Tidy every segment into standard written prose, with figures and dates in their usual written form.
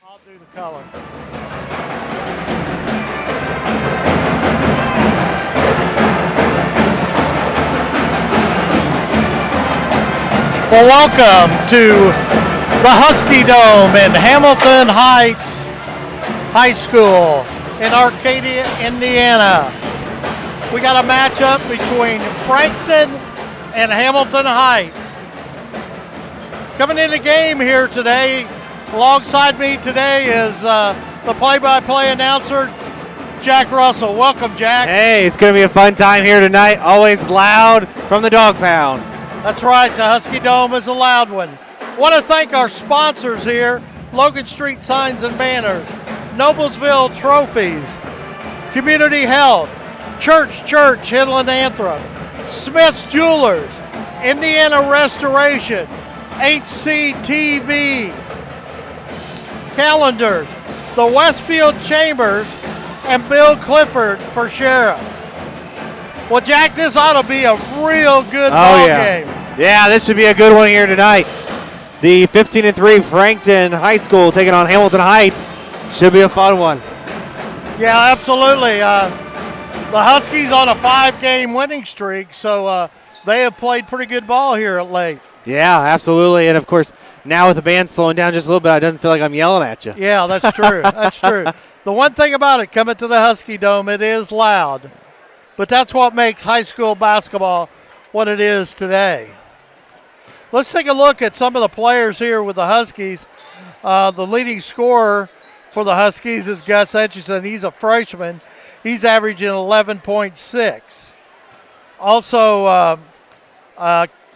I'll do the color. Well, welcome to the Husky Dome in Hamilton Heights High School in Arcadia, Indiana. We got a matchup between Frankton and Hamilton Heights. Coming in the game here today, alongside me today is the play-by-play announcer, Jack Russell. Welcome, Jack. Hey, it's going to be a fun time here tonight. Always loud from the Dog Pound. That's right, the Husky Dome is a loud one. Want to thank our sponsors here, Logan Street Signs and Banners, Noblesville Trophies, Community Health, Church, Hidland Anthrop, Smith's Jewelers, Indiana Restoration, HCTV, Calendars, the Westfield Chambers, and Bill Clifford for Sheriff. Well, Jack, this ought to be a real good ball game. Yeah, this should be a good one here tonight. The 15-3 Frankton High School taking on Hamilton Heights. Should be a fun one. Yeah, absolutely. The Huskies on a 5-game winning streak, so they have played pretty good ball here at late. Yeah, absolutely. And, of course, now with the band slowing down just a little bit, I don't feel like I'm yelling at you. Yeah, that's true. That's true. The one thing about it, coming to the Husky Dome, it is loud. But that's what makes high school basketball what it is today. Let's take a look at some of the players here with the Huskies. The leading scorer for the Huskies is Gus Etchison. He's a freshman. He's averaging 11.6. Also,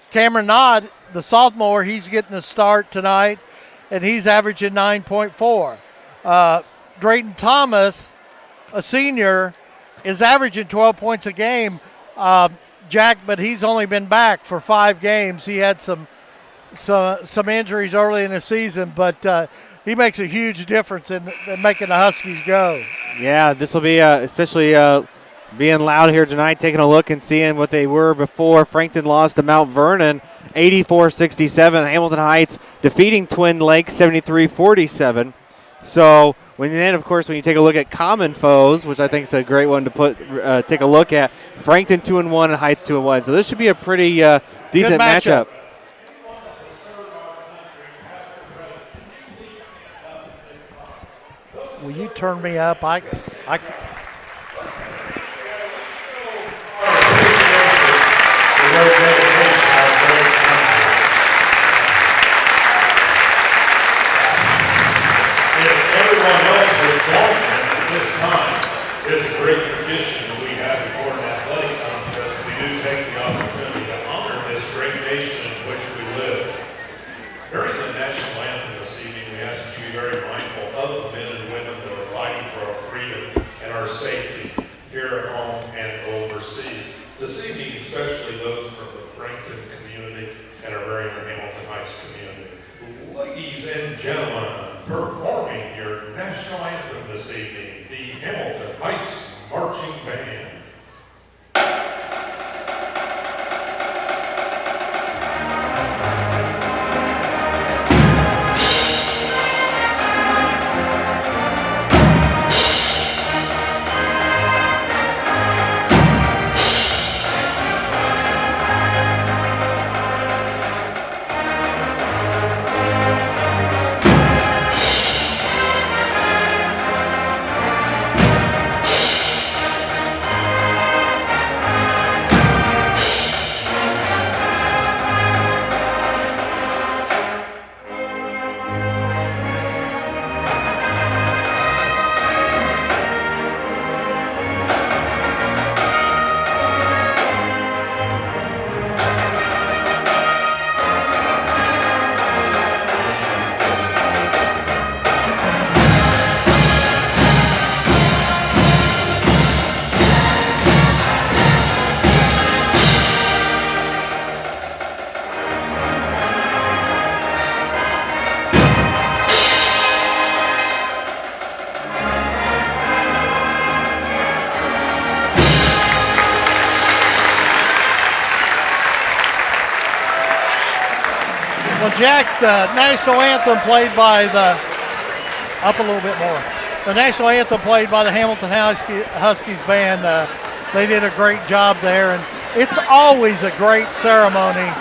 Cameron Nod, the sophomore, he's getting a start tonight, and he's averaging 9.4. Drayton Thomas, a senior, is averaging 12 points a game, Jack, but he's only been back for 5 games. He had some injuries early in the season, but he makes a huge difference in making the Huskies go. Yeah, this will be especially being loud here tonight, taking a look and seeing what they were before Frankton lost to Mount Vernon, 84-67. Hamilton Heights defeating Twin Lakes 73-47. So of course, when you take a look at common foes, which I think is a great one to take a look at, Frankton 2-1 and Heights 2-1. So this should be a pretty decent matchup. Will you turn me up? I This time is a great tradition that we have before an athletic contest. We do take the opportunity to honor this great nation in which we live. During the national anthem this evening, we ask that you be very mindful of the men and women that are fighting for our freedom and our safety here at home and overseas. This evening, especially those from the Frankton community and our very own Hamilton Heights community. Ladies and gentlemen, performing your national anthem this evening, the Hamilton Heights Marching Band. Well, Jack, the national anthem played by the up a little bit more. The national anthem played by the Hamilton Huskies band. They did a great job there, and it's always a great ceremony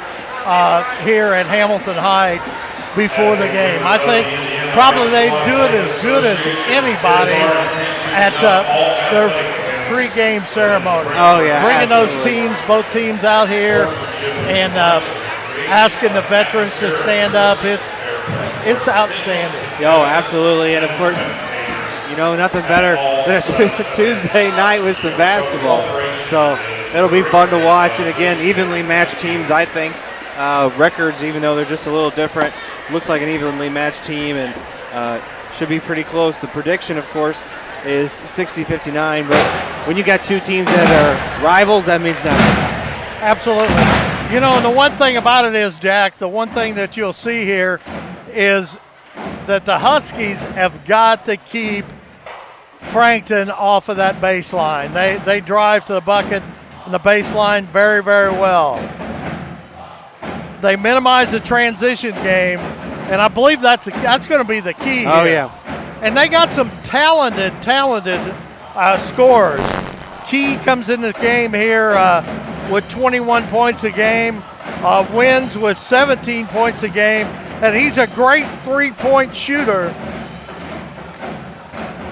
here at Hamilton Heights before the game. I think probably they do it as good as anybody at their pregame ceremony. Oh, yeah. Bringing absolutely. both teams out here and asking the veterans to stand up. It's outstanding. Oh, absolutely. And, of course, nothing better than a Tuesday night with some basketball. So it'll be fun to watch. And, again, evenly matched teams, I think. Records, even though they're just a little different, looks like an evenly matched team and should be pretty close. The prediction, of course, is 60-59. But when you got two teams that are rivals, that means nothing. Absolutely. And the one thing about it is, Jack, the one thing that you'll see here is that the Huskies have got to keep Frankton off of that baseline. They drive to the bucket and the baseline very, very well. They minimize the transition game, and I believe that's going to be the key here. Oh, yeah. And they got some talented scorers. Key comes in the game here with 21 points a game, wins with 17 points a game, and he's a great three-point shooter.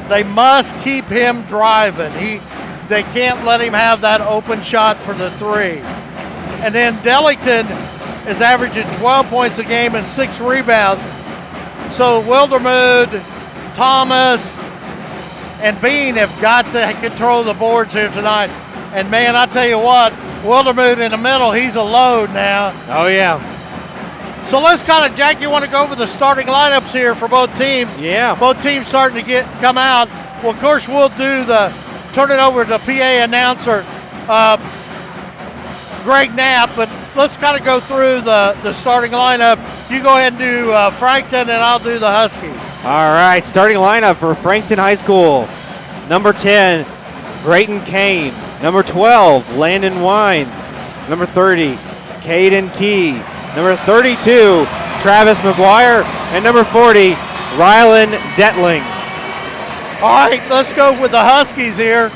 They must keep him driving. They can't let him have that open shot for the three. And then Dellington is averaging 12 points a game and 6 rebounds. So Wildermuth, Thomas, and Bean have got to control the boards here tonight. And, man, I tell you what, Wildermuth in the middle, he's a load now. Oh, yeah. So let's Jack, you want to go over the starting lineups here for both teams? Yeah. Both teams starting to come out. Well, of course, we'll turn it over to PA announcer Greg Knapp, but let's go through the starting lineup. You go ahead and do Frankton, and I'll do the Huskies. All right, starting lineup for Frankton High School. Number 10, Brayton Kane. Number 12, Landon Wines. Number 30, Caden Key. Number 32, Travis McGuire. And number 40, Rylan Detling. All right, let's go with the Huskies here.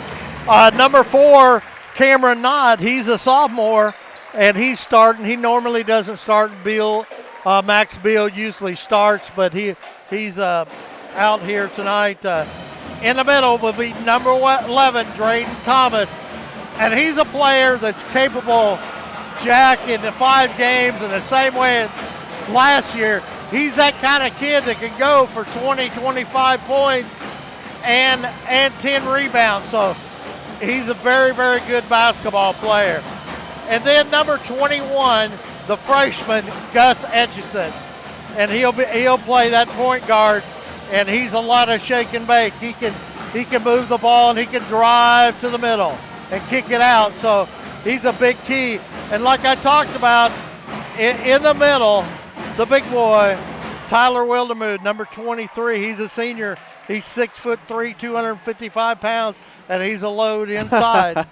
Number 4, Cameron Knott. He's a sophomore, and he's starting. He normally doesn't start. Max Beal usually starts, but he's out here tonight. In the middle will be number 11, Drayden Thomas. And he's a player that's capable, Jack, in the 5 games in the same way last year. He's that kind of kid that can go for 20, 25 points and 10 rebounds. So he's a very, very good basketball player. And then number 21, the freshman, Gus Etchison. And he'll play that point guard, and he's a lot of shake and bake. He can move the ball, and he can drive to the middle and kick it out. So he's a big key. And like I talked about, in the middle, the big boy, Tyler Wildermuth, number 23. He's a senior. He's 6'3", 255 pounds, and he's a load inside.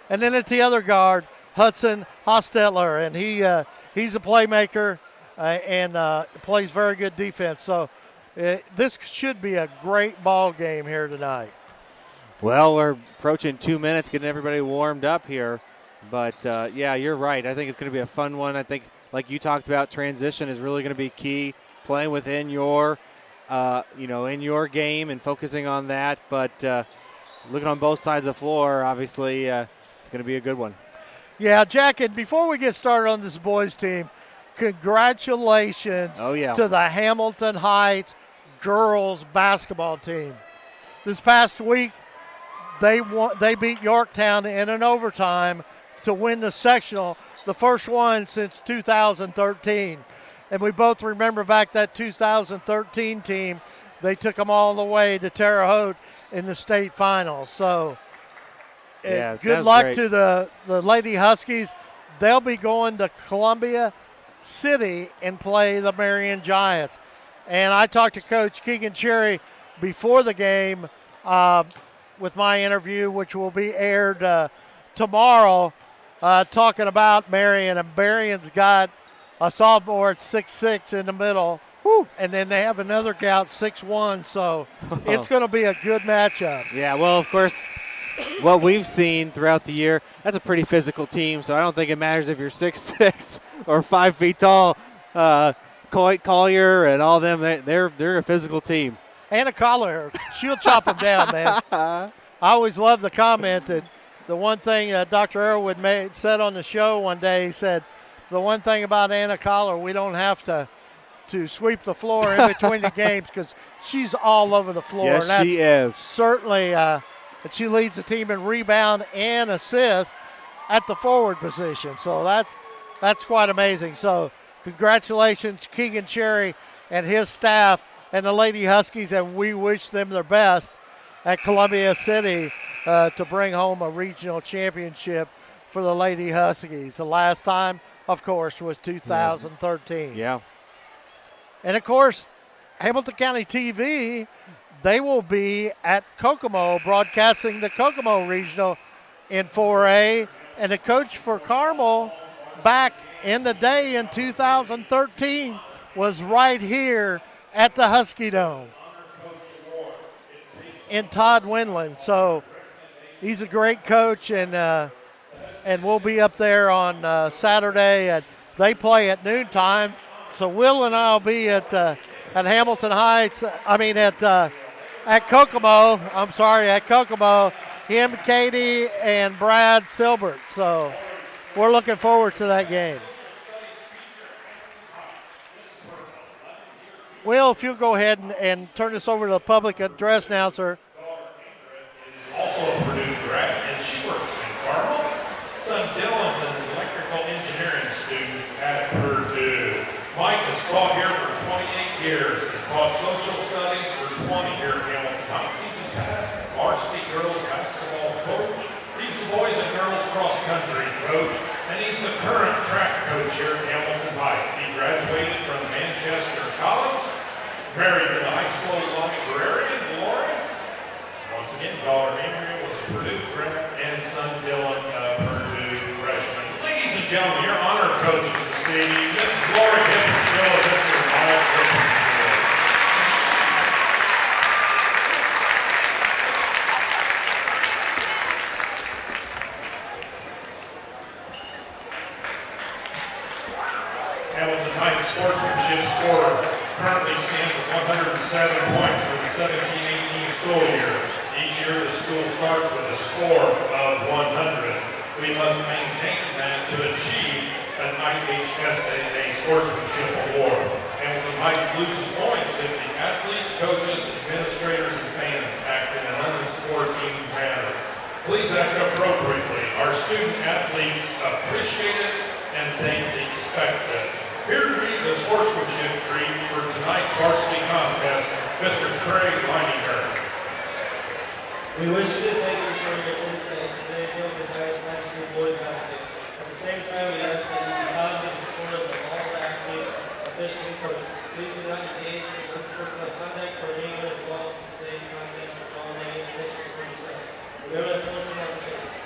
And then at the other guard, Hudson Hostetler, and he's a playmaker and plays very good defense. So this should be a great ball game here tonight. Well, we're approaching 2 minutes, getting everybody warmed up here. But, yeah, you're right. I think it's going to be a fun one. I think, like you talked about, transition is really going to be key, playing within your, in your game and focusing on that. But looking on both sides of the floor, obviously, it's going to be a good one. Yeah, Jack, and before we get started on this boys team, congratulations to the Hamilton Heights girls basketball team. This past week, they beat Yorktown in an overtime to win the sectional, the first one since 2013. And we both remember back that 2013 team, they took them all the way to Terre Haute in the state finals. So good luck to the Lady Huskies. They'll be going to Columbia City and play the Marion Giants. And I talked to Coach Keegan Cherry before the game with my interview, which will be aired tomorrow, talking about Marion. And Marion's got a sophomore at 6'6" in the middle. And then they have another gout, 6-1, so it's going to be a good matchup. Yeah, well, of course, what we've seen throughout the year, that's a pretty physical team, so I don't think it matters if you're 6'6" or 5 feet tall. Collier and all them, they're a physical team. Anna Collier, she'll chop them down, man. I always love the comment that the one thing Dr. Arrowwood said on the show one day, he said, the one thing about Anna Collier, we don't have to sweep the floor in between the games because she's all over the floor. Yes, and that's she is. Certainly, and she leads the team in rebound and assist at the forward position. So that's quite amazing. So congratulations, Keegan Cherry and his staff and the Lady Huskies, and we wish them their best at Columbia City to bring home a regional championship for the Lady Huskies. The last time, of course, was 2013. Yeah. And, of course, Hamilton County TV, they will be at Kokomo broadcasting the Kokomo Regional in 4A. And the coach for Carmel back in the day in 2013 was right here at the Husky Dome in Todd Windland. So he's a great coach, and we'll be up there on Saturday. And they play at noontime. So Will and I will be at Hamilton Heights. At Kokomo. I'm sorry, at Kokomo. Him, Katie, and Brad Silbert. So we're looking forward to that game. Will, if you'll go ahead and turn this over to the public address announcer. Also a Purdue grad, and she works in Carmel. Son Dylan's an electrical engineering student at Purdue. Mike has taught here for 28 years. He's taught social studies for 20 here at Hamilton Heights. He's a past varsity girls basketball coach. He's a boys and girls cross country coach, and he's the current track coach here at Hamilton Heights. He graduated from Manchester College, married to the high school librarian, Lauren. Once again, daughter Andrea was a Purdue grad, and son Dylan, Purdue freshman. Ladies and gentlemen, your honored coaches this evening, Mrs. Lauren Hippinsville and Mr. Miles Hippinsville. Hamilton Heights sportsmanship score currently stands at 107 points for the 17-18 school year. Each year the school starts with a score of 100. We must maintain that to achieve an IHSAA sportsmanship award. Hamilton Heights loses points if the athletes, coaches, administrators, and fans act in an unsporting manner. Please act appropriately. Our student athletes appreciate it and they expect it. Here to read the sportsmanship creed for tonight's varsity contest, Mr. Craig Leininger. We wish to thank you for your attendance at today's Hamilton Heights High School boys basketball. At the same time, we ask that you be positive and supportive of all the athletes, officials, and coaches. Please do not engage in unsportsmanlike conduct or anyone involved in today's contest with all negative intentions for yourself. Remember that sportsman has a face.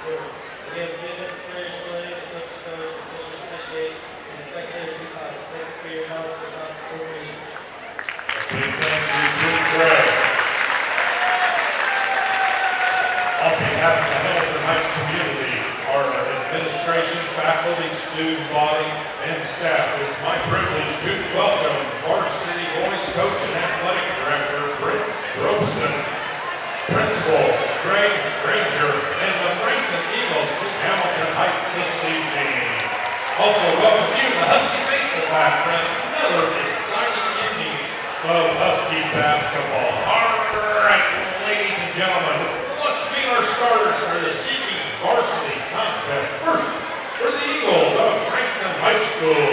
Again, please let the players play, the coaches coach, the officials appreciate, and the spectators be positive. Thank you for your help and cooperation. We thank you, Chief Craig. On behalf of the Hamilton Heights community, our administration, faculty, student body, and staff, it's my privilege to welcome Varsity boys coach and athletic director Britt Robeston, Principal Greg Granger, and the Frankton Eagles to Hamilton Heights this evening. Also welcome you, the Husky faithful back for another exciting evening of Husky basketball. All right, ladies and gentlemen, let's meet our starters for this evening's varsity contest. First, for the Eagles of Frankton High School.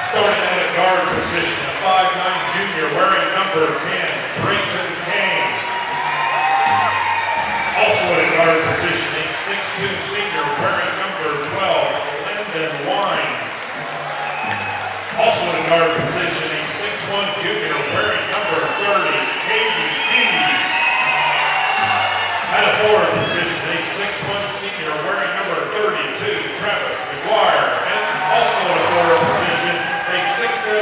Starting at the guard position, a 5'9" junior wearing number 10, Brayton Kane. Also at the guard position, a 6'2" senior wearing number 12, Landon Wines. Also at the guard position, a 6'1" junior wearing number 30, Katie Key. At a forward position, a 6'1" senior wearing number 32, Travis McGuire. And also at a forward position, a 6'7"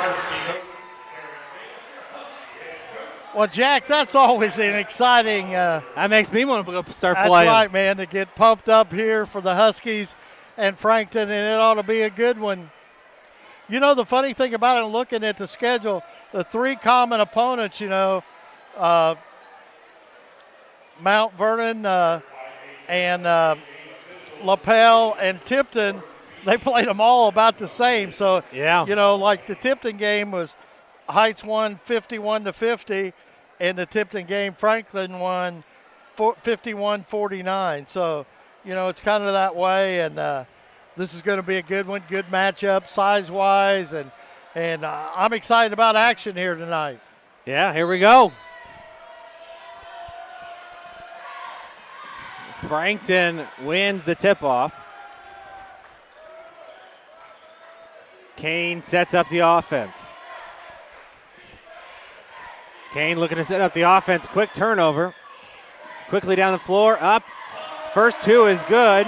varsity. Well, Jack, that's always an exciting. That makes me want to go start That's playing. right, man, to get pumped up here for the Huskies and Frankton, and it ought to be a good one. You know, the funny thing about it, looking at the schedule, the three common opponents, Mount Vernon and LaPel and Tipton, they played them all about the same. So, Yeah. like the Tipton game was Heights won 51-50, and the Tipton game, Franklin won 51-49. So, it's kind of that way, and this is going to be a good one, good matchup size-wise, and I'm excited about action here tonight. Yeah, here we go. Frankton wins the tip-off. Kane sets up the offense. Kane looking to set up the offense. Quick turnover. Quickly down the floor. Up. First two is good.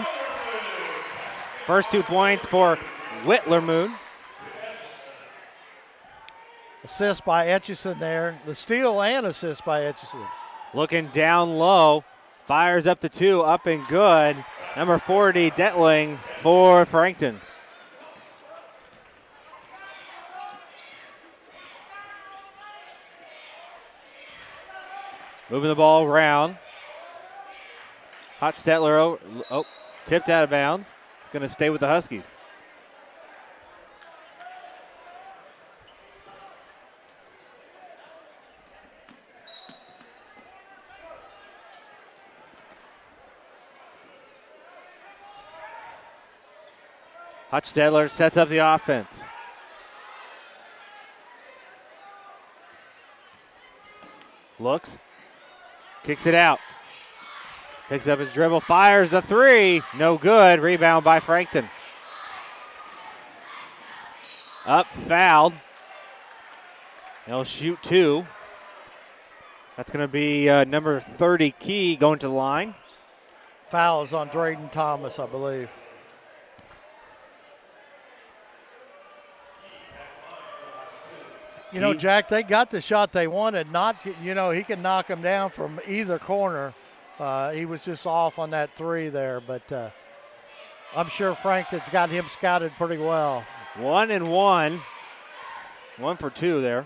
First 2 points for Whitlermoon. Assist by Etchison there. The steal and assist by Etchison. Looking down low. Fires up the two. Up and good. Number 40, Detling for Frankton. Moving the ball around. Hotstetler tipped out of bounds. Going to stay with the Huskies. Hochstetler sets up the offense. Looks. Kicks it out. Picks up his dribble. Fires the three. No good. Rebound by Frankton. Up, fouled. He'll shoot two. That's going to be number 30, Key, going to the line. Foul is on Drayden Thomas, I believe. Jack, they got the shot they wanted. He can knock them down from either corner. He was just off on that three there, but I'm sure Frankton's got him scouted pretty well. 1 and 1. 1 for 2 there.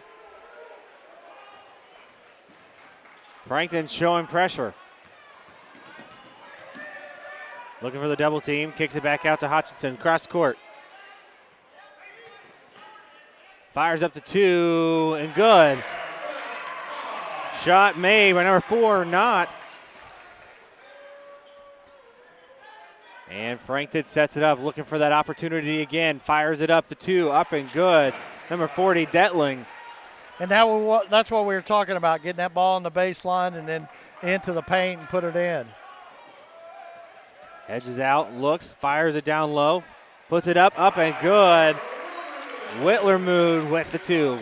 Frankton showing pressure. Looking for the double team. Kicks it back out to Hutchinson. Cross court. Fires up to two and good. Shot made by number 4, not. And Frankton sets it up, looking for that opportunity again. Fires it up to two, up and good. Number 40, Detling. And that's what we were talking about, getting that ball on the baseline and then into the paint and put it in. Edges out, looks, fires it down low, puts it up and good. Whitlermoon with the two.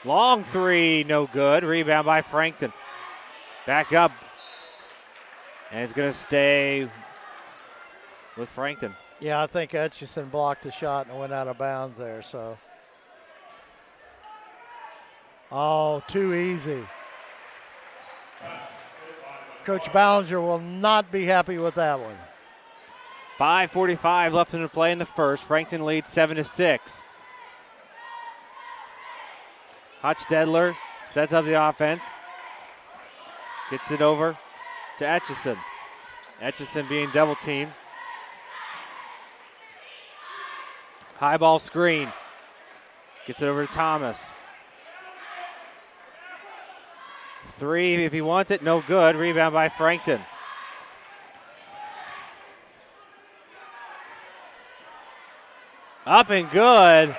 Long three, no good. Rebound by Frankton. Back up. And it's going to stay with Frankton. Yeah, I think Etchison blocked the shot and went out of bounds there, so. Oh, too easy. Coach Ballinger will not be happy with that one. 5:45 left in the play in the first. Frankton leads 7-6. Hochstedler sets up the offense. Gets it over to Etchison. Etchison being double teamed. High ball screen. Gets it over to Thomas. Three if he wants it, no good. Rebound by Frankton. Up and good.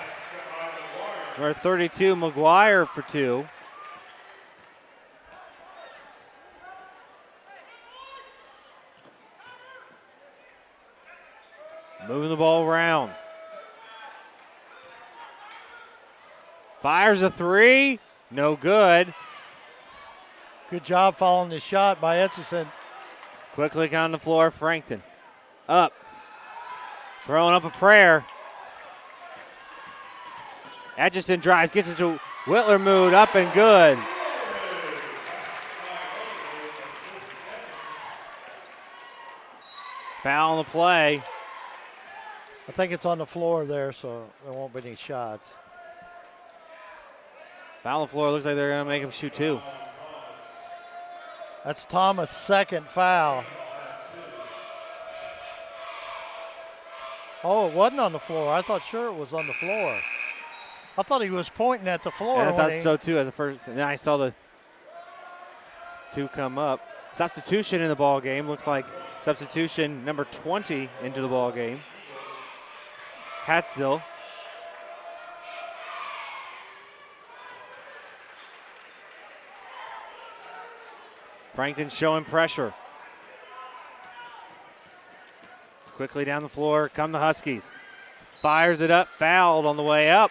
Number 32, McGuire for two. Moving the ball around. Fires a three. No good. Good job following the shot by Etchison. Quickly on the floor, Frankton. Up. Throwing up a prayer. Etchison drives, gets it to Whitler, up and good. Foul on the play. I think it's on the floor there, so there won't be any shots. Foul on the floor. Looks like they're going to make him shoot 2. That's Thomas' second foul. Oh, it wasn't on the floor. I thought sure it was on the floor. I thought he was pointing at the floor. And I thought so too at the first. And then I saw the 2 come up. Substitution in the ball game. Looks like substitution number 20 into the ball game. Hatzel. Frankton showing pressure. Quickly down the floor come the Huskies. Fires it up, fouled on the way up.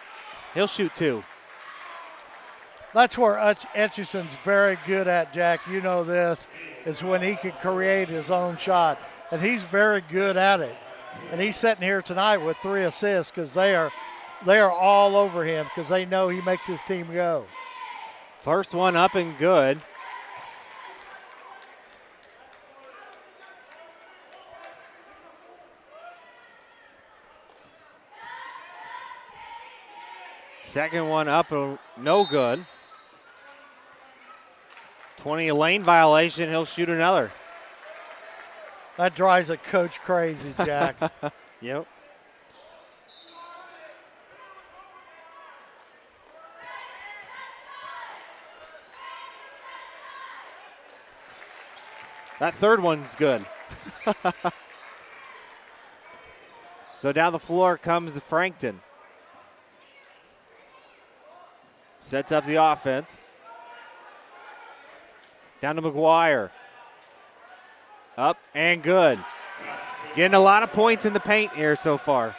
He'll shoot 2. That's where Etchison's very good at, Jack. You know this, is when he can create his own shot. And he's very good at it. And he's sitting here tonight with 3 assists because they are all over him because they know he makes his team go. First one up and good. Second one up, no good. 20 lane violation, he'll shoot another. That drives a coach crazy, Jack. Yep. That third one's good. So down the floor comes Frankton. Sets up the offense. Down to McGuire. Up and good. Getting a lot of points in the paint here so far.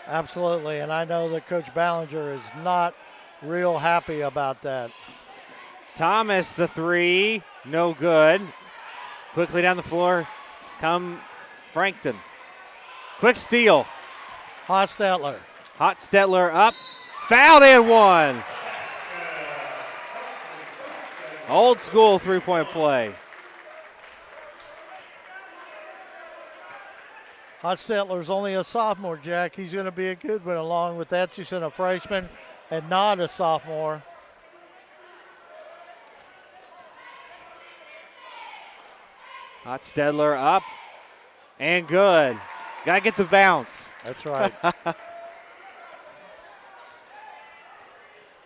Absolutely, and I know that Coach Ballinger is not real happy about that. Thomas, the 3, no good. Quickly down the floor come Frankton. Quick steal. Hostetler. Hostetler up. Fouled and 1. Old school 3-point play. Hostetler's only a sophomore, Jack. He's going to be a good one along with Etchison, a freshman, and not a sophomore. Hostetler up and good. Got to get the bounce. That's right.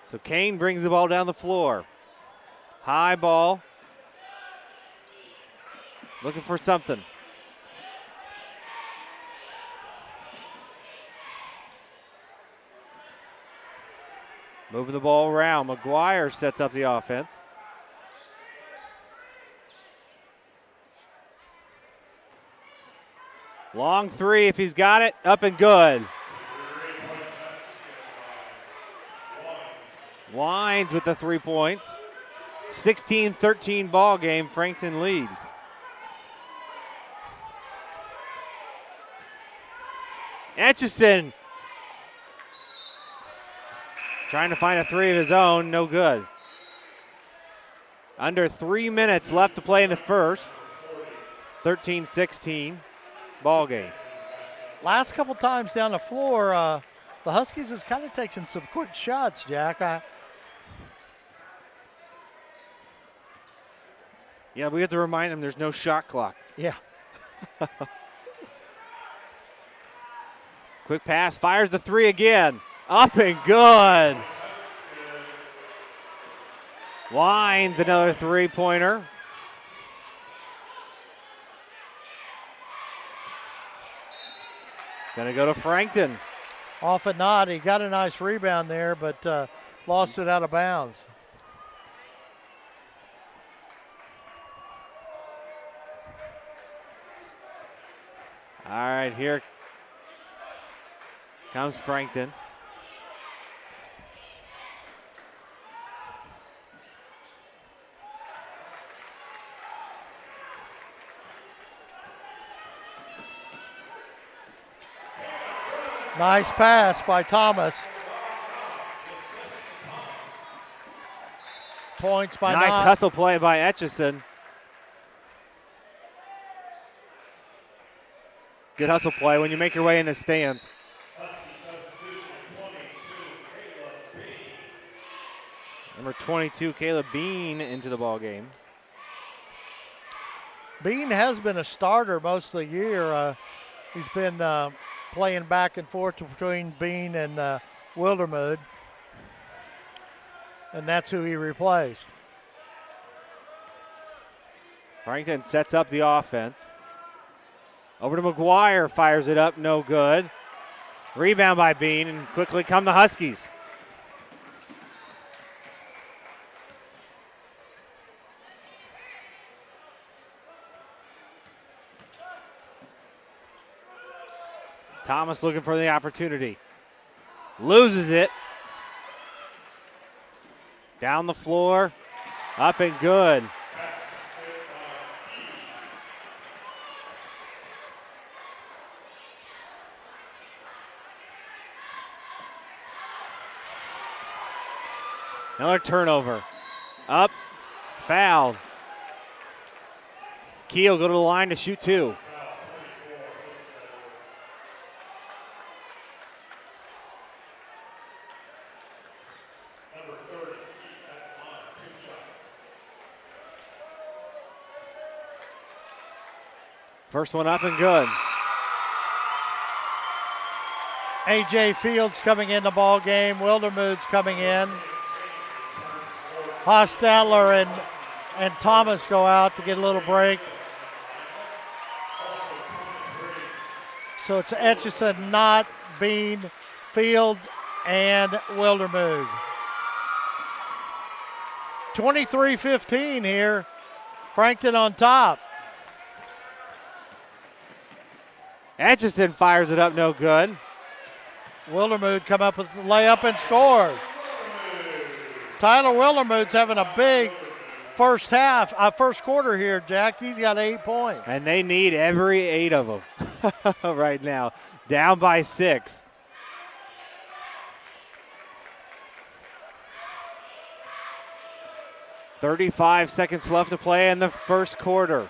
So Kane brings the ball down the floor. High ball. Looking for something. Moving the ball around. McGuire sets up the offense. Long 3 if he's got it. Up and good. Wines with the 3 points. 16-13 ball game. Frankton leads. Etchison trying to find a 3 of his own. No good. Under 3 minutes left to play in the first. 13-16 ball game. Last couple times down the floor, the Huskies has kind of taken some quick shots, Jack. Yeah, we have to remind them there's no shot clock. Yeah. Quick pass, fires the 3 again. Up and good. Wines another 3-pointer. Gonna go to Frankton. Off and not. He got a nice rebound there, but lost it out of bounds. All right, here comes Frankton. Nice pass by Thomas. Points by Nice Knott. hustle play by Etchison. Good hustle play when you make your way in the stands. Number 22, Caleb Bean, into the ball game. Bean has been a starter most of the year. He's been playing back and forth between Bean and Wildermuth. And that's who he replaced. Frankton sets up the offense. Over to McGuire, fires it up, no good. Rebound by Bean, and quickly come the Huskies. Thomas looking for the opportunity. Loses it. Down the floor, up and good. Another turnover. Up, fouled. Keel go to the line to shoot two. First one up and good. A.J. Fields coming in the ball game. Wildermuth's coming in. Hostetler and Thomas go out to get a little break. So it's Etchison, Knott, Bean, Field, and Wildermuth. 23-15 here. Frankton on top. Etchison fires it up, no good. Wildermuth come up with the layup and scores. Tyler Wildermuth's having a big first quarter here, Jack. He's got 8 points. And they need every 8 of them right now. Down by 6. .35 seconds left to play in the first quarter.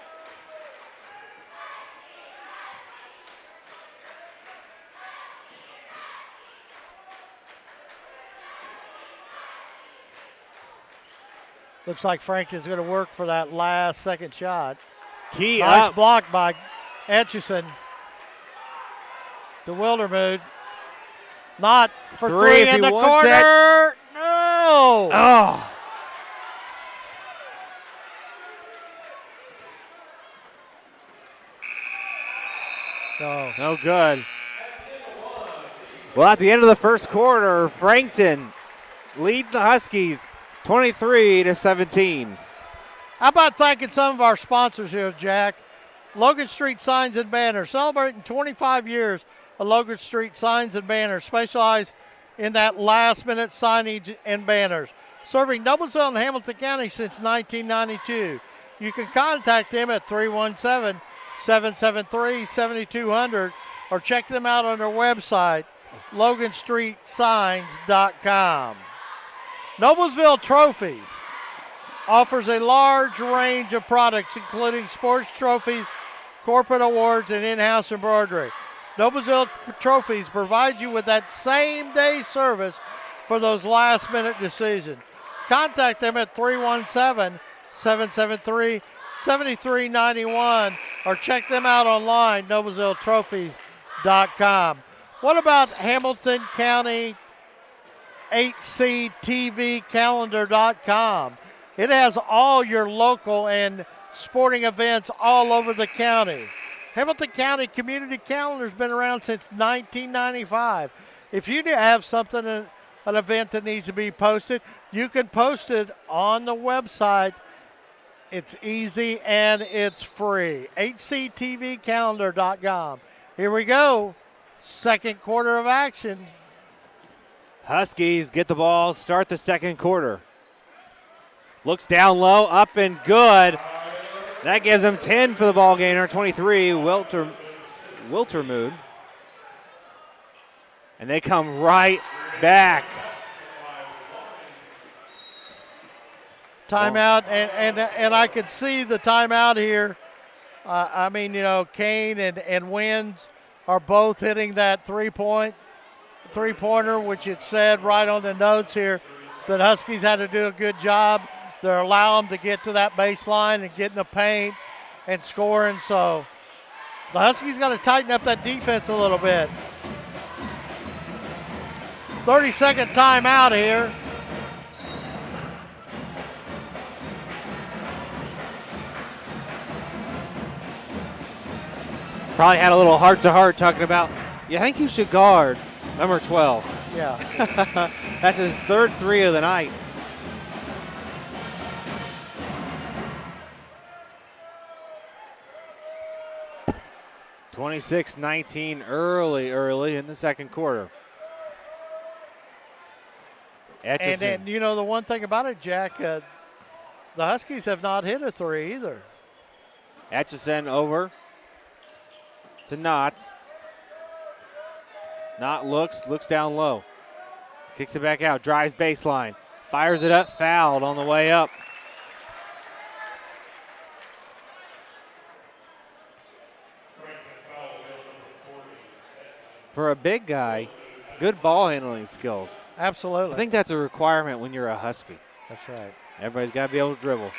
Looks like Frankton's going to work for that last second shot. Key nice up. block by Etchison. To Wildermuth. Not for three in the corner. No. Oh. No good. Well, at the end of the first quarter, Frankton leads the Huskies 23-17. How about thanking some of our sponsors here, Jack? Logan Street Signs and Banners, celebrating 25 years of Logan Street Signs and Banners, specialize in that last-minute signage and banners. Serving Noblesville and Hamilton County since 1992. You can contact them at 317-773-7200 or check them out on their website, loganstreetsigns.com. Noblesville Trophies offers a large range of products, including sports trophies, corporate awards, and in-house embroidery. Noblesville Trophies provides you with that same-day service for those last-minute decisions. Contact them at 317-773-7391 or check them out online, noblesvilletrophies.com. What about Hamilton County HCTVcalendar.com? It has all your local and sporting events all over the county. Hamilton County Community Calendar has been around since 1995. If you have something, an event that needs to be posted, you can post it on the website. It's easy and it's free. HCTVcalendar.com. Here we go. Second quarter of action. Huskies get the ball, start the second quarter. Looks down low, up and good. That gives them 10 for the ball game. Number 23, Wiltermuth. And they come right back. Timeout, and I could see the timeout here. I mean, you know, Kane and Wins are both hitting that three-pointer, which it said right on the notes here that Huskies had to do a good job. They're allowing them to get to that baseline and get in the paint and scoring. So the Huskies got to tighten up that defense a little bit. 30-second timeout here. Probably had a little heart-to-heart talking about, you think you should guard number 12. Yeah. That's his third three of the night. (26-19) early in the second quarter. And then, you know, the one thing about it, Jack, the Huskies have not hit a three either. Etchison over to Knotts. Knott looks down low. Kicks it back out, drives baseline. Fires it up, fouled on the way up. For a big guy, good ball handling skills. Absolutely. I think that's a requirement when you're a Husky. That's right. Everybody's got to be able to dribble.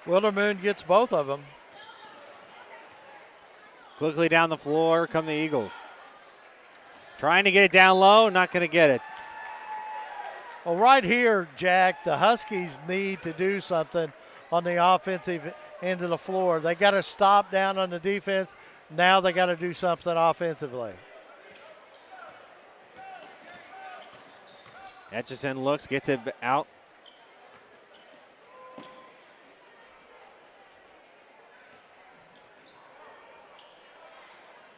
Wildermoon gets both of them. Quickly down the floor come the Eagles. Trying to get it down low, not going to get it. Well, right here, Jack, the Huskies need to do something on the offensive end of the floor. They got to stop down on the defense. Now they got to do something offensively. Etchison looks, gets it out.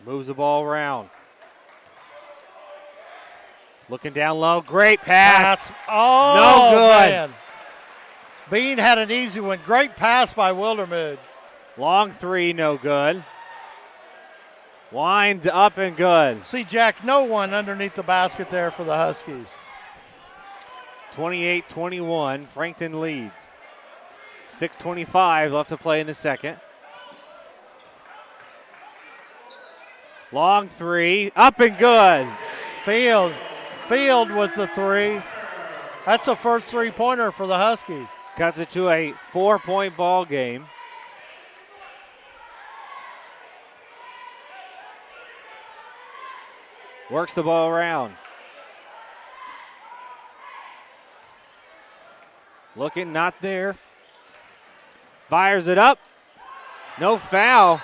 Moves the ball around. Looking down low. Great pass. Oh, no good. Man. Bean had an easy one. Great pass by Wildermood. Long three, no good. Winds up and good. See, Jack, no one underneath the basket there for the Huskies. 28-21, Frankton leads. 6:25 left to play in the second. Long three, up and good. Field with the three. That's a first three-pointer for the Huskies. Cuts it to a 4-point ball game. Works the ball around. Looking, not there. Fires it up. No foul.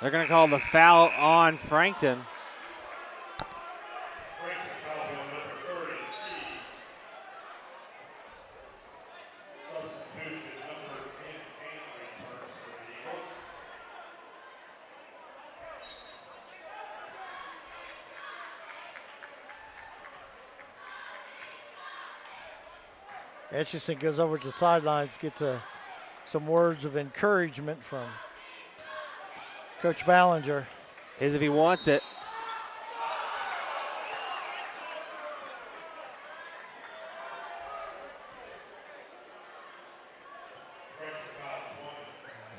They're going to call the foul on Frankton. Etchison goes over to the sidelines, get some words of encouragement from Coach Ballinger. His if he wants it.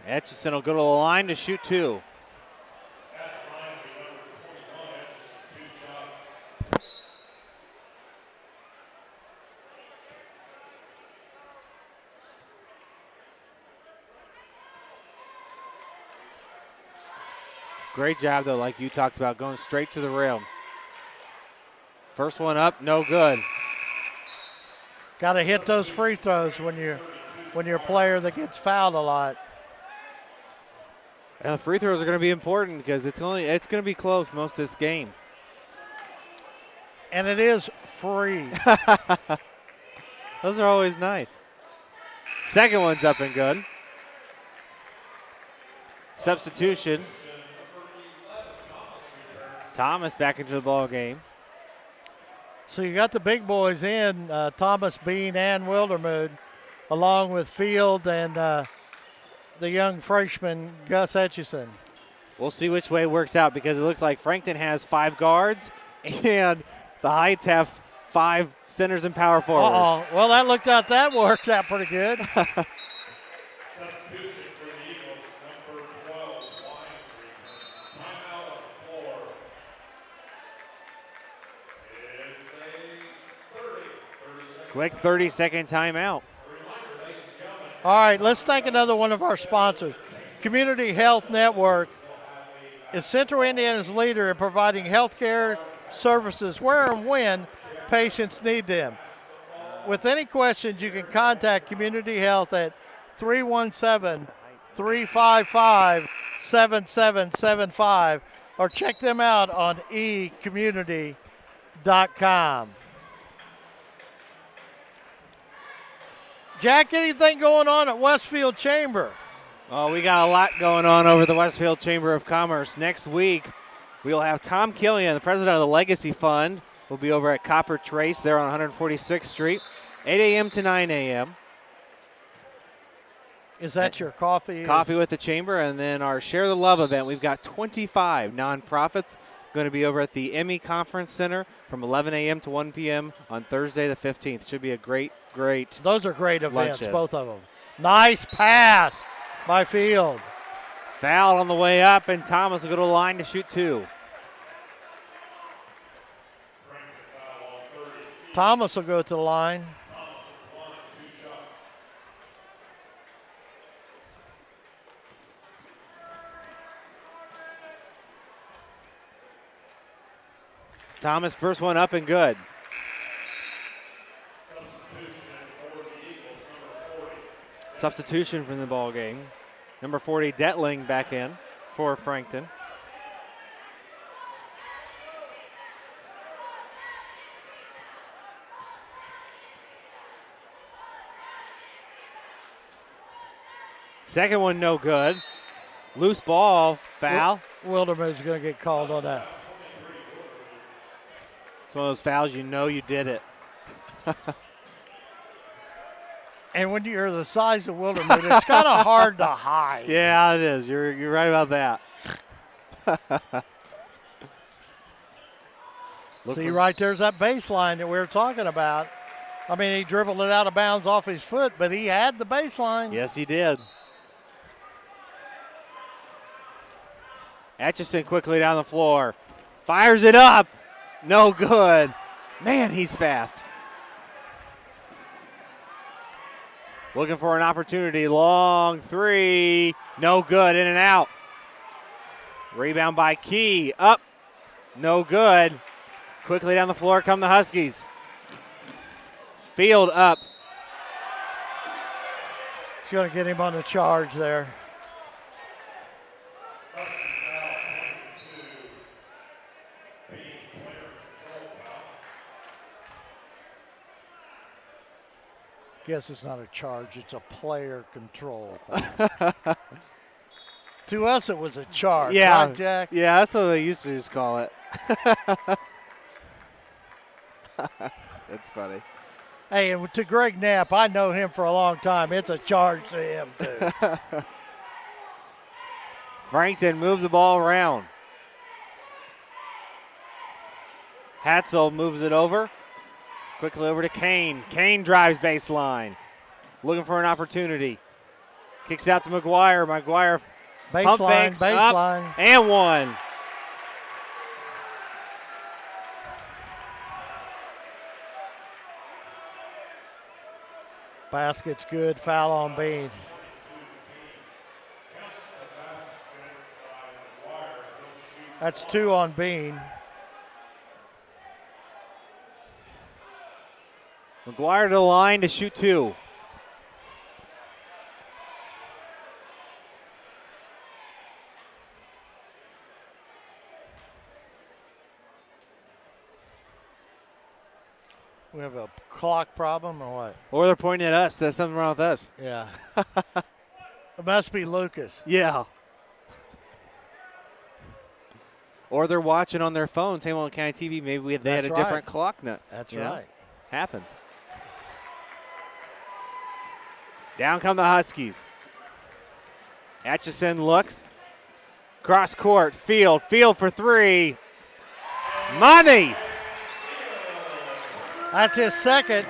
Etchison will go to the line to shoot two. Great job, though, like you talked about, going straight to the rim. First one up, no good. Got to hit those free throws when you're a player that gets fouled a lot. And the free throws are going to be important because it's going to be close most of this game. And it is free. Those are always nice. Second one's up and good. Substitution. Thomas back into the ball game. So you got the big boys in, Thomas, Bean, and Wildermuth, along with Field and the young freshman, Gus Etchison. We'll see which way it works out because it looks like Frankton has 5 guards and the Heights have 5 centers and power forwards. Uh-oh. Well, that worked out pretty good. Substitution for the Eagles, number 12, Lions return. Timeout on the floor. It's a 30-second. Quick 30-second timeout. All right, let's thank another one of our sponsors. Community Health Network is Central Indiana's leader in providing health care services where and when patients need them. With any questions, you can contact Community Health at 317-355-7775 or check them out on ecommunity.com. Jack, anything going on at Westfield Chamber? Oh, we got a lot going on over the Westfield Chamber of Commerce. Next week, we'll have Tom Killian, the president of the Legacy Fund, will be over at Copper Trace there on 146th Street, 8 a.m. to 9 a.m. Is that your coffee? Coffee with the Chamber, and then our Share the Love event. We've got 25 nonprofits going to be over at the Emmy Conference Center from 11 a.m. to 1 p.m. on Thursday the 15th. Should be a great. Those are great events, luncheon. both of them. Nice pass by Field. Foul on the way up, and Thomas will go to the line to shoot 2. Thomas will go to the line. Thomas, first one up and good. Substitution from the ball game. Number 40, Detling, back in for Frankton. Second one, no good. Loose ball, foul. Wildermuth's going to get called on that. It's one of those fouls you know you did it. And when you're the size of Wildermuth, it's kind of hard to hide. Yeah, it is. You're right about that. See, right there's that baseline that we were talking about. I mean, he dribbled it out of bounds off his foot, but he had the baseline. Yes, he did. Etchison quickly down the floor. Fires it up. No good. Man, he's fast. Looking for an opportunity. Long 3. No good. In and out. Rebound by Key. Up. No good. Quickly down the floor come the Huskies. Field up. He's going to get him on the charge there. Guess it's not a charge, it's a player control. To us, it was a charge. Yeah, right, Jack? Yeah, that's what they used to just call it. That's funny. Hey, and to Greg Knapp, I know him for a long time. It's a charge to him, too. Frankton moves the ball around. Hatzel moves it over. Quickly over to Kane. Kane drives baseline. Looking for an opportunity. Kicks out to McGuire. McGuire pump fakes baseline. Up and one. Basket's good. Foul on Bean. That's 2 on Bean. McGuire to the line to shoot 2. We have a clock problem or what? Or they're pointing at us. There's something wrong with us. Yeah. It must be Lucas. Yeah. or they're watching on their phones. Hamilton County TV, maybe they had a different clock. That's right. Happens. Down come the Huskies. Atchison looks. Cross court, Field for three. Money! That's his second.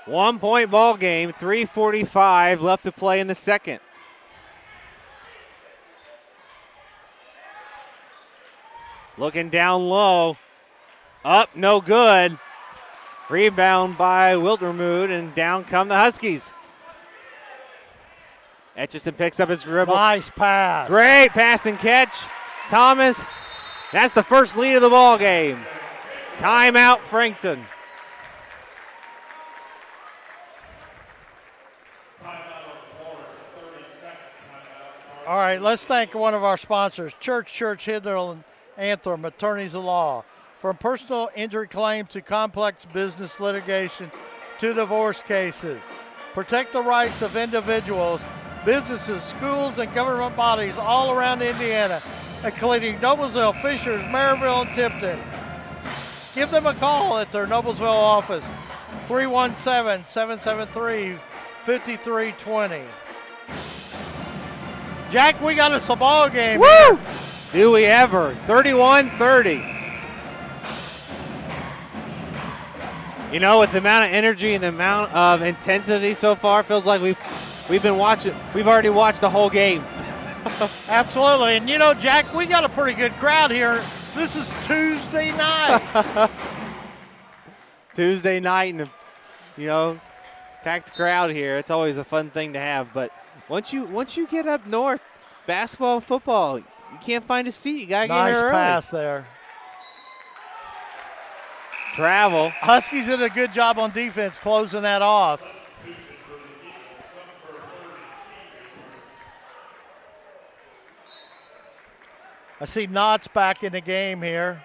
1 point ball game, 3:45 left to play in the second. Looking down low. Up, no good. Rebound by Wildermuth, and down come the Huskies. Etchison picks up his dribble. Nice pass. Great pass and catch. Thomas, that's the first lead of the ball game. Timeout, Frankton. All right, let's thank one of our sponsors, Church, Hidler, and Anthem, Attorneys of Law. From personal injury claims to complex business litigation to divorce cases. Protect the rights of individuals, businesses, schools, and government bodies all around Indiana, including Noblesville, Fishers, Maryville, and Tipton. Give them a call at their Noblesville office, 317-773-5320. Jack, we got us a ball game. Woo! Do we ever? 31-30. You know, with the amount of energy and the amount of intensity so far, feels like we've already watched the whole game. Absolutely. And you know, Jack, we got a pretty good crowd here. This is Tuesday night. Tuesday night, and packed crowd here. It's always a fun thing to have. But once you get up north, basketball, football, you can't find a seat. You gotta get here early. Nice pass there. Travel. Huskies did a good job on defense closing that off. I see Knott's back in the game here.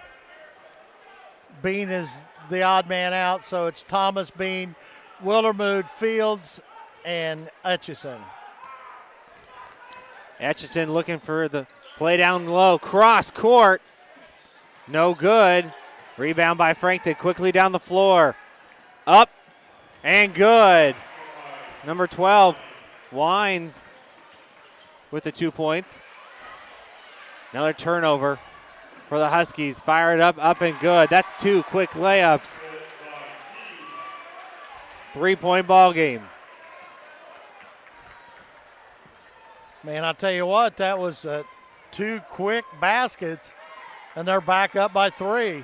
Bean is the odd man out, so it's Thomas, Bean, Wildermuth, Fields, and Etchison. Etchison looking for the play down low. Cross court. No good. Rebound by Frankton. Quickly down the floor. Up and good. Number 12, Wines with the 2 points. Another turnover for the Huskies. Fire it up and good. That's two quick layups. 3-point ball game. Man, I'll tell you what, that was two quick baskets, and they're back up by 3.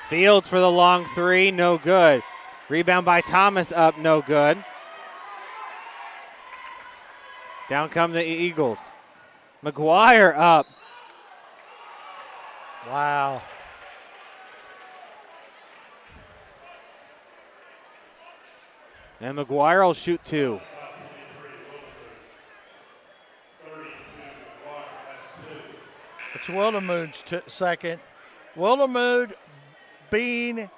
Fields for the long 3, no good. Rebound by Thomas, up, no good. Down come the Eagles. McGuire up. Wow. And McGuire will shoot 2. It's Wildermuth's second. Wildermuth, Bean,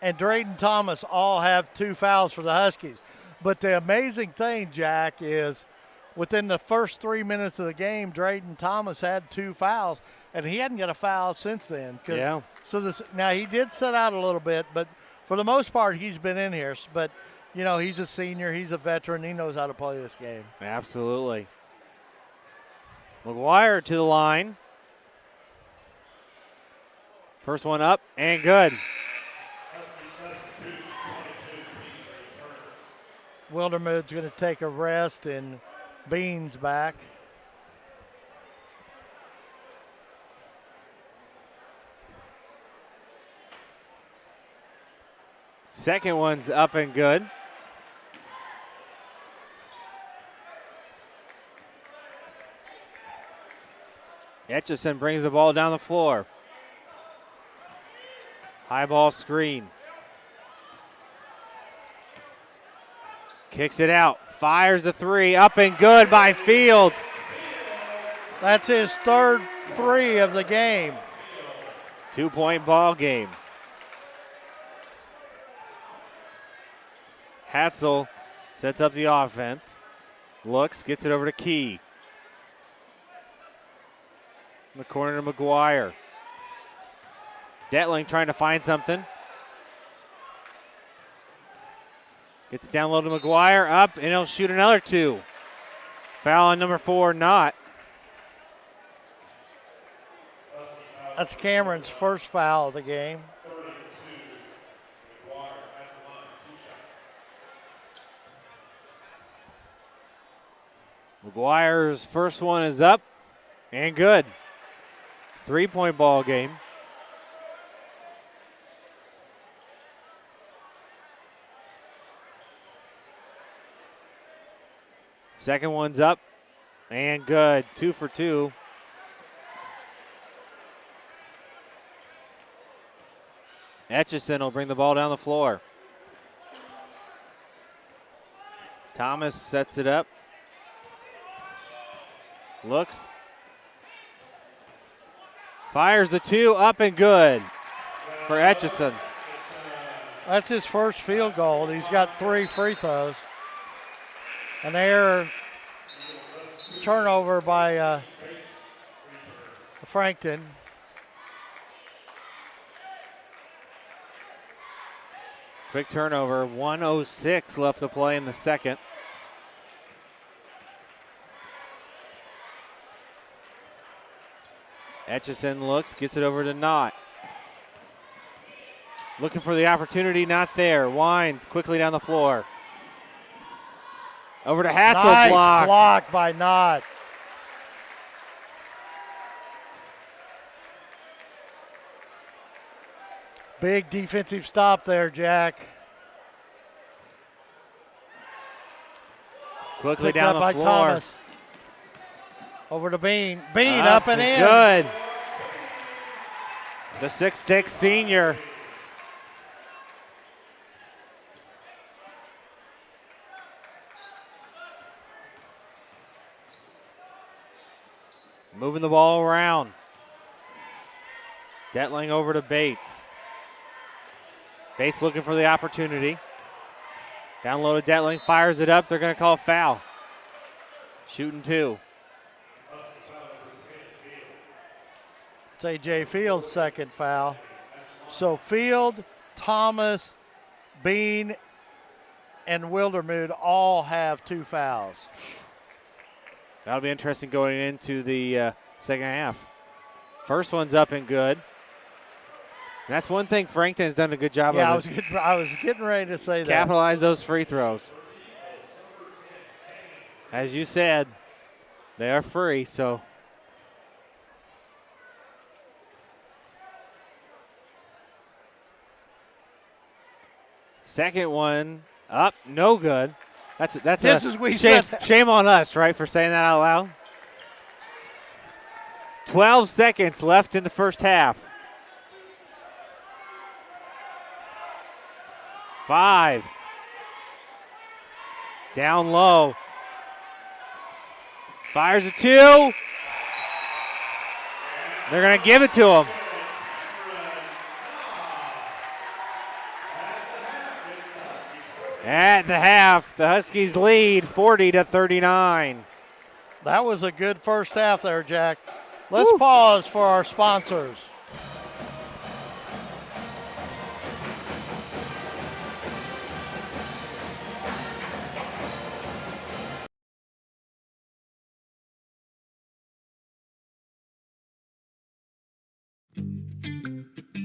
and Drayden Thomas all have 2 fouls for the Huskies. But the amazing thing, Jack, is within the first 3 minutes of the game, Drayden Thomas had 2 fouls, and he hadn't got a foul since then. Yeah. So now he did sit out a little bit, but for the most part, he's been in here. But, he's a senior. He's a veteran. He knows how to play this game. Absolutely. McGuire to the line. First one up and good. Wildermuth's going to take a rest, and Bean's back. Second one's up and good. Etchison brings the ball down the floor. High ball screen. Kicks it out. Fires the 3. Up and good by Fields. That's his third 3 of the game. 2-point ball game. Hatzel Sets up the offense. Looks, gets it over to Key. In the corner to McGuire. Detling trying to find something. Gets down low to McGuire, up, and he'll shoot another 2. Foul on number 4, not. That's Cameron's first foul of the game. McGuire's first one is up and good. 3-point ball game. Second one's up and good. 2 for 2. Etchison will bring the ball down the floor. Thomas sets it up. Looks. Fires the 2, up and good for Etchison. That's his first field goal. He's got 3 free throws. An error, turnover by Frankton. Quick turnover, 1:06 left to play in the second. Etchison looks, gets it over to Knott. Looking for the opportunity, not there. Winds quickly down the floor. Over to Hatzel, nice blocked. block by Knott. Big defensive stop there, Jack. Quickly Picked down up the by floor. Thomas. Over to Bean. Bean up and in. Good. The 6'6" senior. Moving the ball around. Detling over to Bates. Bates looking for the opportunity. Down low to Detling, fires it up. They're going to call foul. Shooting 2. It's A.J. Field's second foul. So Field, Thomas, Bean, and Wildermuth all have 2 fouls. That'll be interesting going into the second half. First one's up and good. And that's one thing Frankton's done a good job Yeah, of. I was getting ready to say that. Capitalize those free throws. As you said, they are free, so. Second one up, no good. Shame on us, right, for saying that out loud. 12 seconds left in the first half. 5. Down low. Fires a 2. They're going to give it to him. At the half, the Huskies lead 40-39. That was a good first half there, Jack. Let's pause for our sponsors.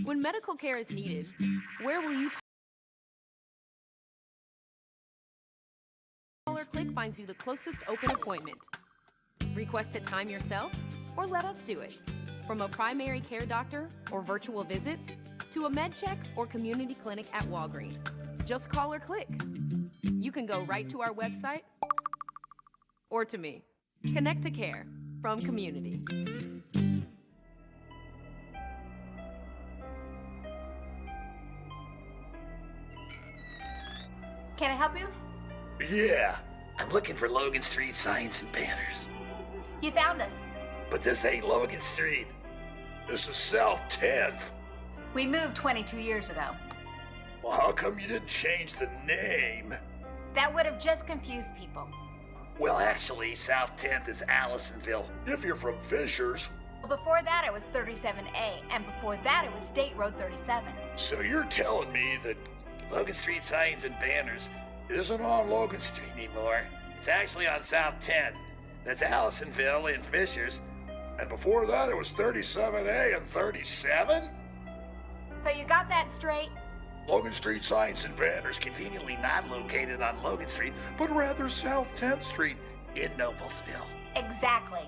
When medical care is needed, where will you Call or Click finds you the closest open appointment. Request a time yourself or let us do it. From a primary care doctor or virtual visit to a med check or community clinic at Walgreens. Just call or click. You can go right to our website or to me. Connect to Care from Community. Can I help you? Yeah, I'm looking for Logan Street signs and banners. You found us. But this ain't Logan Street. This is South 10th. We moved 22 years ago. Well, how come you didn't change the name? That would have just confused people. Well, actually, South 10th is Allisonville. If you're from Fishers. Before that, it was 37A, and before that, it was State Road 37. So you're telling me that Logan Street Signs and Banners isn't on Logan Street anymore? It's actually on South 10th. That's Allisonville and Fishers. And before that, it was 37A and 37? So you got that straight? Logan Street Signs and Banners conveniently not located on Logan Street, but rather South 10th Street in Noblesville. Exactly.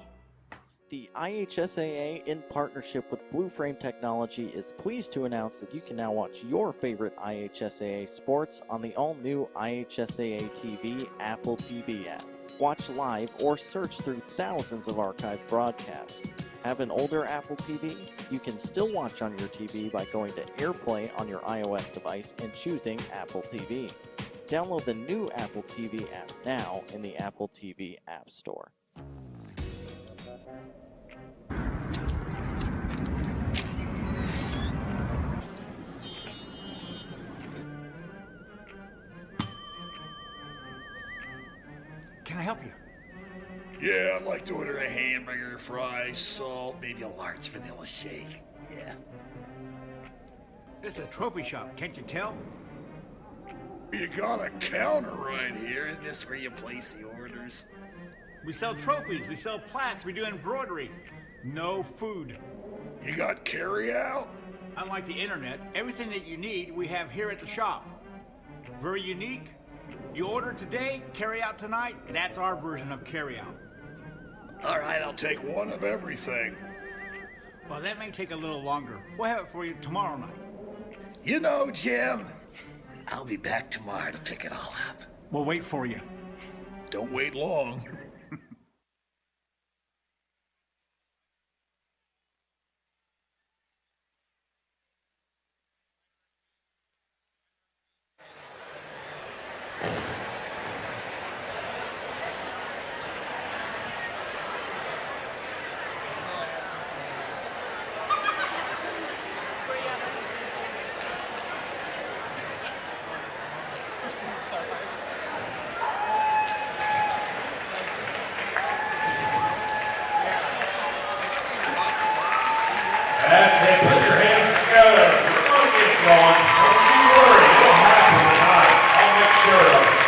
The IHSAA, in partnership with Blue Frame Technology, is pleased to announce that you can now watch your favorite IHSAA sports on the all-new IHSAA TV Apple TV app. Watch live or search through thousands of archived broadcasts. Have an older Apple TV? You can still watch on your TV by going to AirPlay on your iOS device and choosing Apple TV. Download the new Apple TV app now in the Apple TV App Store. Can I help you? Yeah, I'd like to order a hamburger, fries, salt, maybe a large vanilla shake. Yeah. It's a trophy shop, can't you tell? You got a counter right here. Isn't this where you place the orders? We sell trophies, we sell plaques, we do embroidery. No food. You got carry out? Unlike the internet, everything that you need we have here at the shop. Very unique. You order today, carry out tonight. That's our version of carry out. All right, I'll take one of everything. Well, that may take a little longer. We'll have it for you tomorrow night. You know, Jim, I'll be back tomorrow to pick it all up. We'll wait for you. Don't wait long. That's it. Put your hands together. Don't get going. Don't you worry. It'll happen tonight. I'll make sure of it.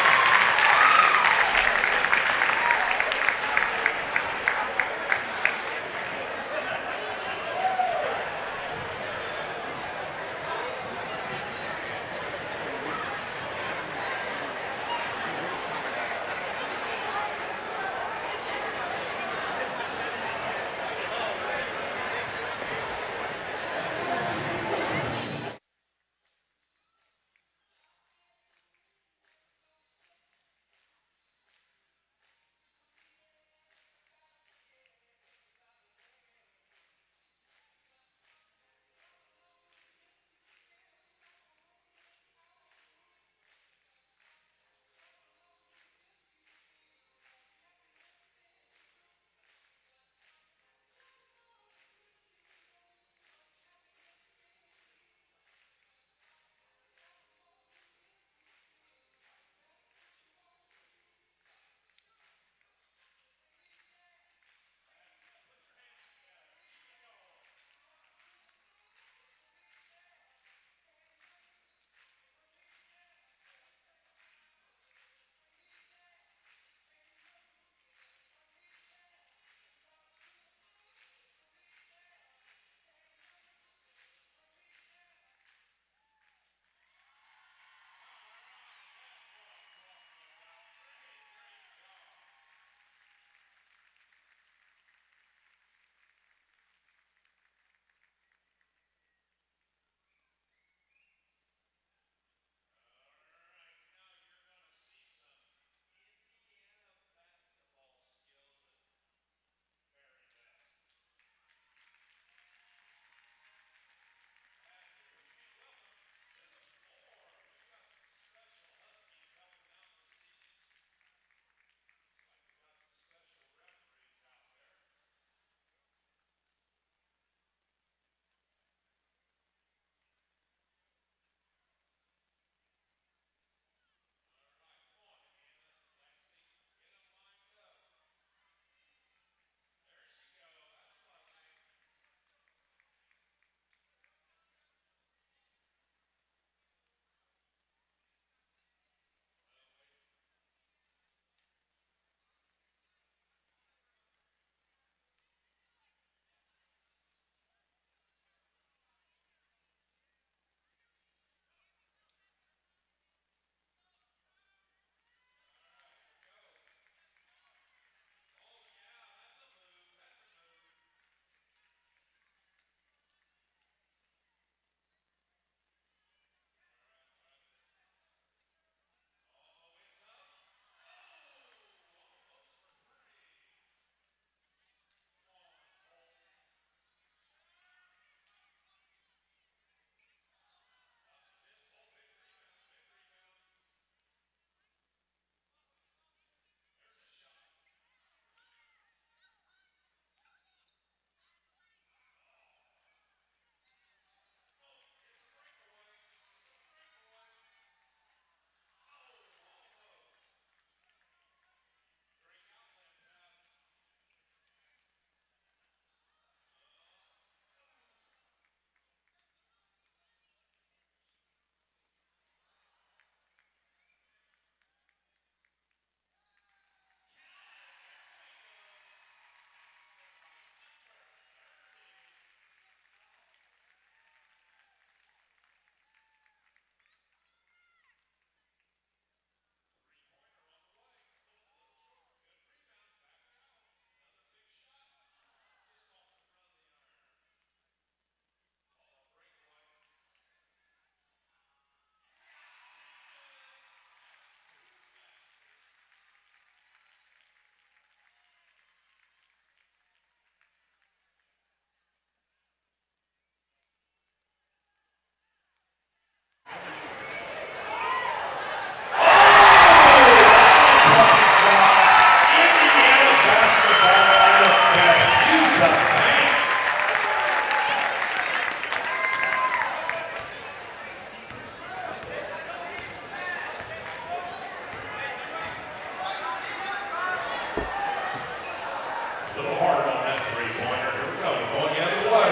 hard on that three-pointer. Here we go. Going the other way.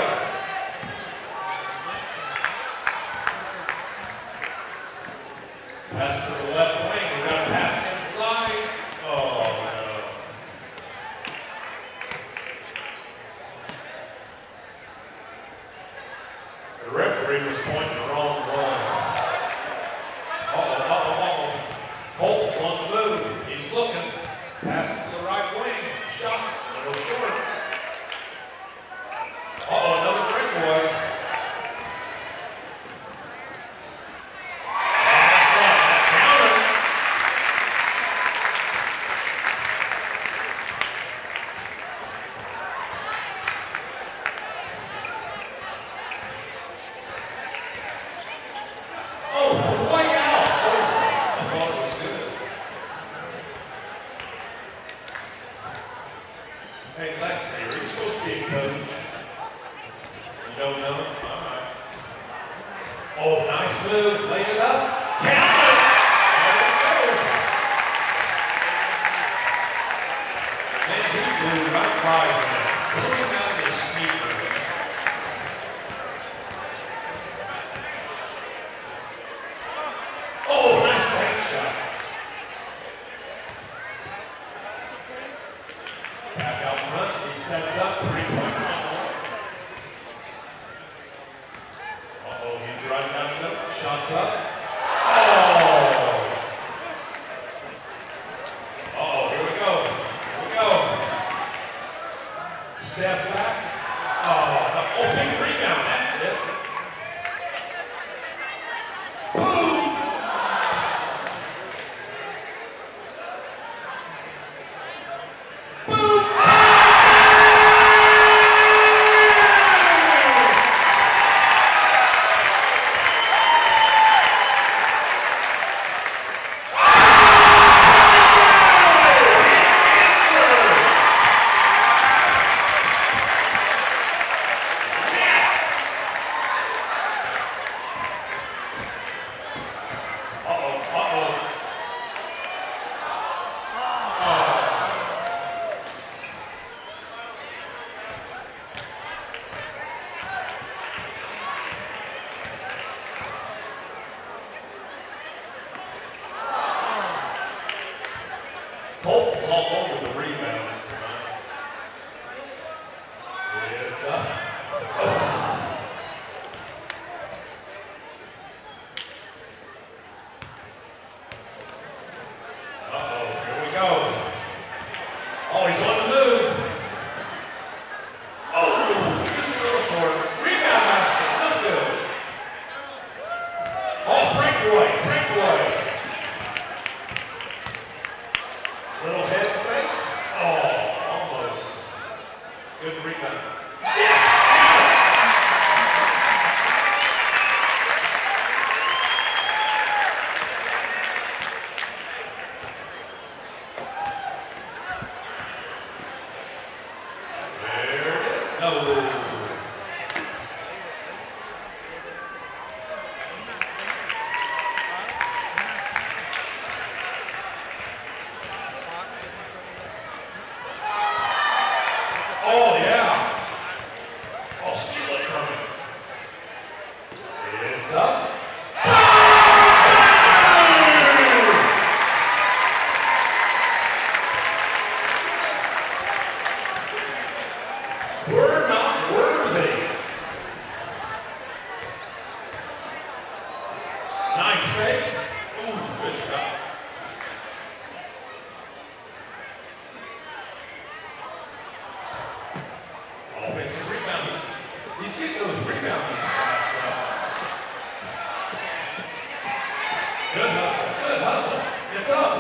Pass to the left wing. We got to pass inside. Oh, no. The referee was pointing the wrong way. Colton's on the move. He's looking. Pass to the right wing. Shots a little short. Another breakaway. Hey, Lex, are you supposed to be a coach? You don't know? All right. Oh, nice move. Lay it up. Count it! There we go. Man, he blew right by him. Blew him out of his sneakers. Oh, nice bank shot. Back out front, he sets up, three-point run. He's driving down the middle, shots up. Here we go. Here we go. Step back. Big rebound, that's it. Boom! Colton's all over the rebounds tonight. It's up. Here we go. He's on the move. Just a little short. Rebound basket, no good. Breakaway. Little head fake. Almost. Good rebound. Yes! There it is. No. Oh, yeah. Steal it from him. It's up. We're not worthy. Nice fake. Good shot. Offensive rebound. He's getting those rebounding stats up. Good hustle. It's up.